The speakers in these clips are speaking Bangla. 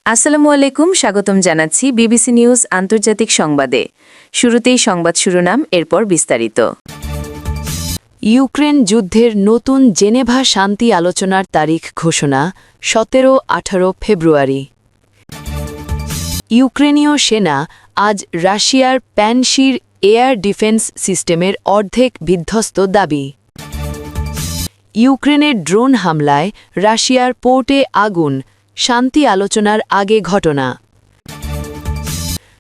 আসসালামু আলাইকুম, স্বাগতম জানাচ্ছি বিবিসি নিউজ আন্তর্জাতিক সংবাদে। শুরুতেই সংবাদ শিরোনাম, এরপর বিস্তারিত। ইউক্রেন যুদ্ধের নতুন জেনেভা শান্তি আলোচনার তারিখ ঘোষণা 17-18 ফেব্রুয়ারি। ইউক্রেনীয় সেনা আজ রাশিয়ার প্যানশির এয়ার ডিফেন্স সিস্টেমের অর্ধেক বিধ্বস্ত দাবি। ইউক্রেনের ড্রোন হামলায় রাশিয়ার পোর্টে আগুন, শান্তি আলোচনার আগে ঘটনা।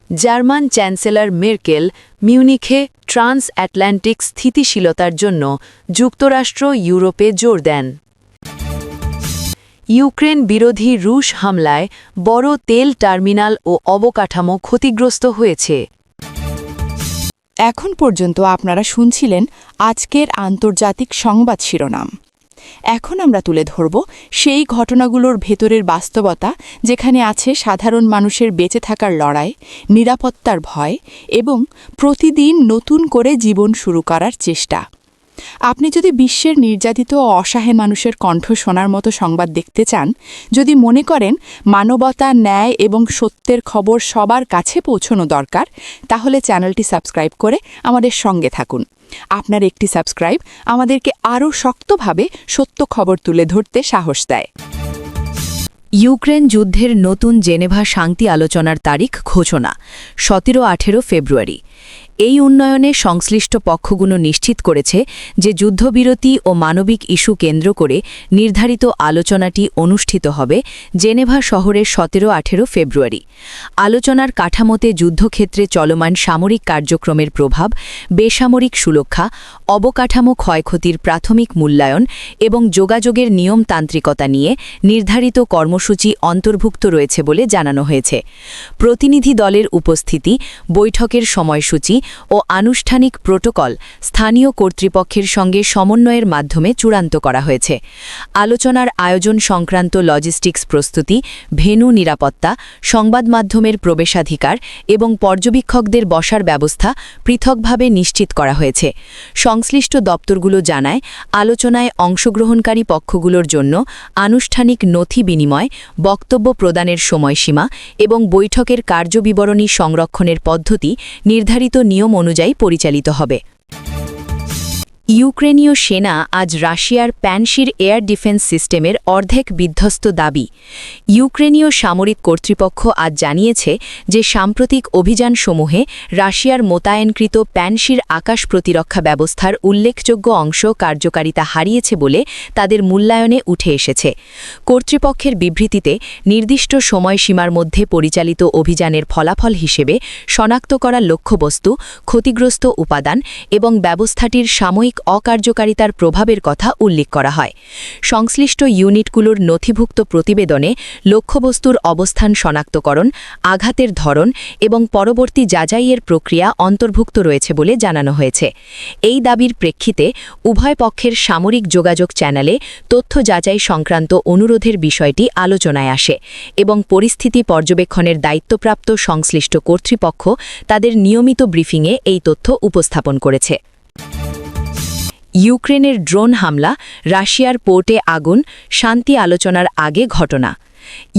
জার্মান চ্যান্সেলর মের্কেল মিউনিখে ট্রান্স আটলান্টিক স্থিতিশীলতার জন্য যুক্তরাষ্ট্র ইউরোপে জোর দেন। ইউক্রেন বিরোধী রুশ হামলায় বড় তেল টার্মিনাল ও অবকাঠামো ক্ষতিগ্রস্ত হয়েছে। এখন পর্যন্ত আপনারা শুনছিলেন আজকের আন্তর্জাতিক সংবাদ শিরোনাম। এখন আমরা তুলে ধরব সেই ঘটনাগুলোর ভেতরের বাস্তবতা, যেখানে আছে সাধারণ মানুষের বেঁচে থাকার লড়াই, নিরাপত্তার ভয় এবং প্রতিদিন নতুন করে জীবন শুরু করার চেষ্টা। আপনি যদি বিশ্বের নির্যাতিত ও অসহায় মানুষের কণ্ঠ শোনার মতো সংবাদ দেখতে চান, যদি মনে করেন মানবতা, ন্যায় এবং সত্যের খবর সবার কাছে পৌঁছানো দরকার, তাহলে চ্যানেলটি সাবস্ক্রাইব করে আমাদের সঙ্গে থাকুন। আপনার একটি সাবস্ক্রাইব আমাদেরকে আরও শক্তভাবে সত্য খবর তুলে ধরতে সাহস দেয়। ইউক্রেন যুদ্ধের নতুন জেনেভা শান্তি আলোচনার তারিখ ঘোষণা 17-18 ফেব্রুয়ারি। এই উন্নয়নে সংশ্লিষ্ট পক্ষগুলো নিশ্চিত করেছে যে যুদ্ধবিরতি ও মানবিক ইস্যু কেন্দ্র করে নির্ধারিত আলোচনাটি অনুষ্ঠিত হবে জেনেভা শহরের 17-18 ফেব্রুয়ারি। আলোচনার কাঠামোতে যুদ্ধক্ষেত্রে চলমান সামরিক কার্যক্রমের প্রভাব, বেসামরিক সুরক্ষা, অবকাঠামো ক্ষয়ক্ষতির প্রাথমিক মূল্যায়ন এবং যোগাযোগের নিয়মতান্ত্রিকতা নিয়ে নির্ধারিত কর্মসূচি অন্তর্ভুক্ত রয়েছে বলে জানানো হয়েছে। প্রতিনিধি দলের উপস্থিতি, বৈঠকের সময়সূচি ও আনুষ্ঠানিক প্রোটোকল স্থানীয় কর্তৃপক্ষের সঙ্গে সমন্বয়ের মাধ্যমে চূড়ান্ত করা হয়েছে। আলোচনার আয়োজন সংক্রান্ত লজিস্টিক্স প্রস্তুতি, ভেন্যু নিরাপত্তা, সংবাদ মাধ্যমের প্রবেশাধিকার এবং পর্যবেক্ষকদের বসার ব্যবস্থা পৃথকভাবে নিশ্চিত করা হয়েছে। সংশ্লিষ্ট দপ্তরগুলো জানায়, আলোচনায় অংশগ্রহণকারী পক্ষগুলোর জন্য আনুষ্ঠানিক নথি বিনিময়, বক্তব্য প্রদানের সময়সীমা এবং বৈঠকের কার্যবিবরণী সংরক্ষণের পদ্ধতি নির্ধারিত নিয়ম অনুযায়ী পরিচালিত হবে। ইউক্রেনীয় সেনা আজ রাশিয়ার প্যানশির এয়ার ডিফেন্স সিস্টেমের অর্ধেক বিধ্বস্ত দাবি। ইউক্রেনীয় সামরিক কর্তৃপক্ষ আজ জানিয়েছে যে সাম্প্রতিক অভিযানসমূহে রাশিয়ার মোতায়েনকৃত প্যানশির আকাশ প্রতিরক্ষা ব্যবস্থার উল্লেখযোগ্য অংশ কার্যকারিতা হারিয়েছে বলে তাদের মূল্যায়নে উঠে এসেছে। কর্তৃপক্ষের বিবৃতিতে নির্দিষ্ট সময়সীমার মধ্যে পরিচালিত অভিযানের ফলাফল হিসেবে শনাক্ত করা লক্ষ্যবস্তু, ক্ষতিগ্রস্ত উপাদান এবং ব্যবস্থাটির সাময়িক অকার্যকারিতার প্রভাবের কথা উল্লেখ করা হয়। সংশ্লিষ্ট ইউনিটগুলোর নথিভুক্ত প্রতিবেদনে লক্ষ্যবস্তুর অবস্থান শনাক্তকরণ, আঘাতের ধরন এবং পরবর্তী যাচাইয়ের প্রক্রিয়া অন্তর্ভুক্ত রয়েছে বলে জানানো হয়েছে। এই দাবির প্রেক্ষিতে উভয় পক্ষের সামরিক যোগাযোগ চ্যানেলে তথ্য যাচাই সংক্রান্ত অনুরোধের বিষয়টি আলোচনায় আসে এবং পরিস্থিতি পর্যবেক্ষণের দায়িত্বপ্রাপ্ত সংশ্লিষ্ট কর্তৃপক্ষ তাদের নিয়মিত ব্রিফিংয়ে এই তথ্য উপস্থাপন করেছে। ইউক্রেনের ড্রোন হামলা, রাশিয়ার পোর্টে আগুন, শান্তি আলোচনার আগে ঘটনা।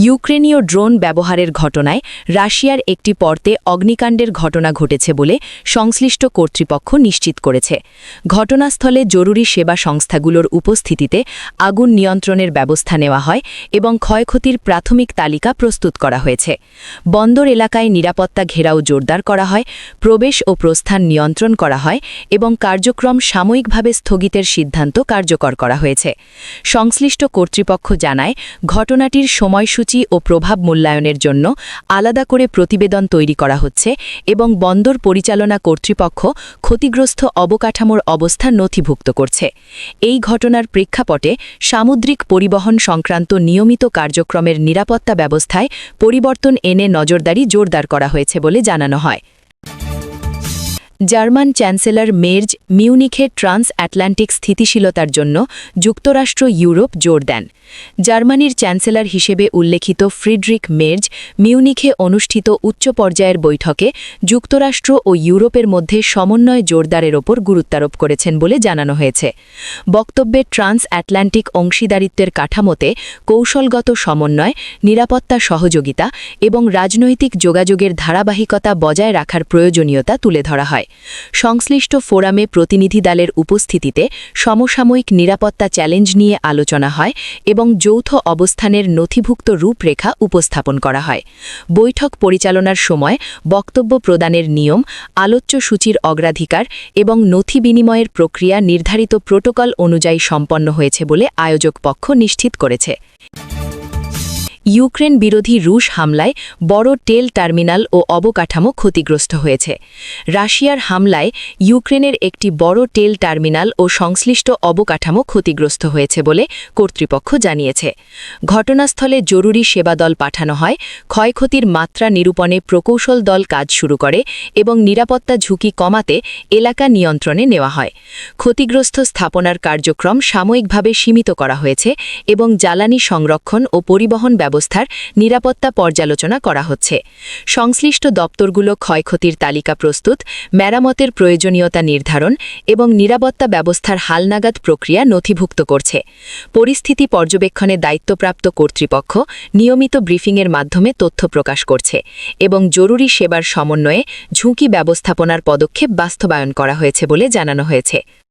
ইউক্রেনীয় ড্রোন ব্যবহারের ঘটনায় রাশিয়ার একটি পর্তে অগ্নিকাণ্ডের ঘটনা ঘটেছে বলে সংশ্লিষ্ট কর্তৃপক্ষ নিশ্চিত করেছে। ঘটনাস্থলে জরুরি সেবা সংস্থাগুলোর উপস্থিতিতে আগুন নিয়ন্ত্রণের ব্যবস্থা নেওয়া হয় এবং ক্ষয়ক্ষতির প্রাথমিক তালিকা প্রস্তুত করা হয়েছে। বন্দর এলাকায় নিরাপত্তা ঘেরাও জোরদার করা হয়, প্রবেশ ও প্রস্থান নিয়ন্ত্রণ করা হয় এবং কার্যক্রম সাময়িকভাবে স্থগিতের সিদ্ধান্ত কার্যকর করা হয়েছে। সংশ্লিষ্ট কর্তৃপক্ষ জানায়, ঘটনাটির সময়সূচি ও প্রভাব মূল্যায়নের জন্য আলাদা করে প্রতিবেদন তৈরি করা হচ্ছে এবং বন্দর পরিচালনা কর্তৃপক্ষ ক্ষতিগ্রস্ত অবকাঠামোর অবস্থা নথিভুক্ত করছে। এই ঘটনার প্রেক্ষাপটে সামুদ্রিক পরিবহন সংক্রান্ত নিয়মিত কার্যক্রমের নিরাপত্তা ব্যবস্থায় পরিবর্তন এনে নজরদারি জোরদার করা হয়েছে বলে জানানো হয়। জার্মান চ্যান্সেলর মের্জ মিউনিখে ট্রান্স আটলান্টিক স্থিতিশীলতার জন্য যুক্তরাষ্ট্র ইউরোপ জোর দেন। জার্মানির চ্যান্সেলর হিসেবে উল্লেখিত ফ্রিডরিক মের্জ মিউনিখে অনুষ্ঠিত উচ্চ পর্যায়ের বৈঠকে যুক্তরাষ্ট্র ও ইউরোপের মধ্যে সমন্বয় জোরদারের ওপর গুরুত্বারোপ করেছেন বলে জানানো হয়েছে। বক্তব্যে ট্রান্স আটলান্টিক অংশীদারিত্বের কাঠামোতে কৌশলগত সমন্বয়, নিরাপত্তা সহযোগিতা এবং রাজনৈতিক যোগাযোগের ধারাবাহিকতা বজায় রাখার প্রয়োজনীয়তা তুলে ধরা হয়। সংশ্লিষ্ট ফোরামে প্রতিনিধি দলের উপস্থিতিতে সমসাময়িক নিরাপত্তা চ্যালেঞ্জ নিয়ে আলোচনা হয় এবং যৌথ অবস্থানের নথিভুক্ত রূপরেখা উপস্থাপন করা হয়। বৈঠক পরিচালনার সময় বক্তব্য প্রদানের নিয়ম, আলোচ্য সূচির অগ্রাধিকার এবং নথি বিনিময়ের প্রক্রিয়া নির্ধারিত প্রোটোকল অনুযায়ী সম্পন্ন হয়েছে বলে আয়োজক পক্ষ নিশ্চিত করেছে। ইউক্রেন বিরোধী রুশ হামলায় বড় তেল টার্মিনাল ও অবকাঠামো ক্ষতিগ্রস্ত হয়েছে। রাশিয়ার হামলায় ইউক্রেনের একটি বড় তেল টার্মিনাল ও সংশ্লিষ্ট অবকাঠামো ক্ষতিগ্রস্ত হয়েছে বলে কর্তৃপক্ষ জানিয়েছে। ঘটনাস্থলে জরুরি সেবা দল পাঠানো হয়, ক্ষয়ক্ষতির মাত্রা নিরূপণে প্রকৌশল দল কাজ শুরু করে এবং নিরাপত্তা ঝুঁকি কমাতে এলাকা নিয়ন্ত্রণে নেওয়া হয়। ক্ষতিগ্রস্ত স্থাপনার কার্যক্রম সাময়িকভাবে সীমিত করা হয়েছে এবং জ্বালানি সংরক্ষণ ও পরিবহন ব্যবস্থার নিরাপত্তা পর্যালোচনা করা হচ্ছে। সংশ্লিষ্ট দপ্তরগুলো ক্ষয়ক্ষতির তালিকা প্রস্তুত, মেরামতের প্রয়োজনীয়তা নির্ধারণ এবং নিরাপত্তা ব্যবস্থার হালনাগাদ প্রক্রিয়া নথিভুক্ত করছে। পরিস্থিতি পর্যবেক্ষণে দায়িত্বপ্রাপ্ত কর্তৃপক্ষ নিয়মিত ব্রিফিংয়ের মাধ্যমে তথ্য প্রকাশ করছে এবং জরুরি সেবার সমন্বয়ে ঝুঁকি ব্যবস্থাপনার পদক্ষেপ বাস্তবায়ন করা হয়েছে বলে জানানো হয়েছে।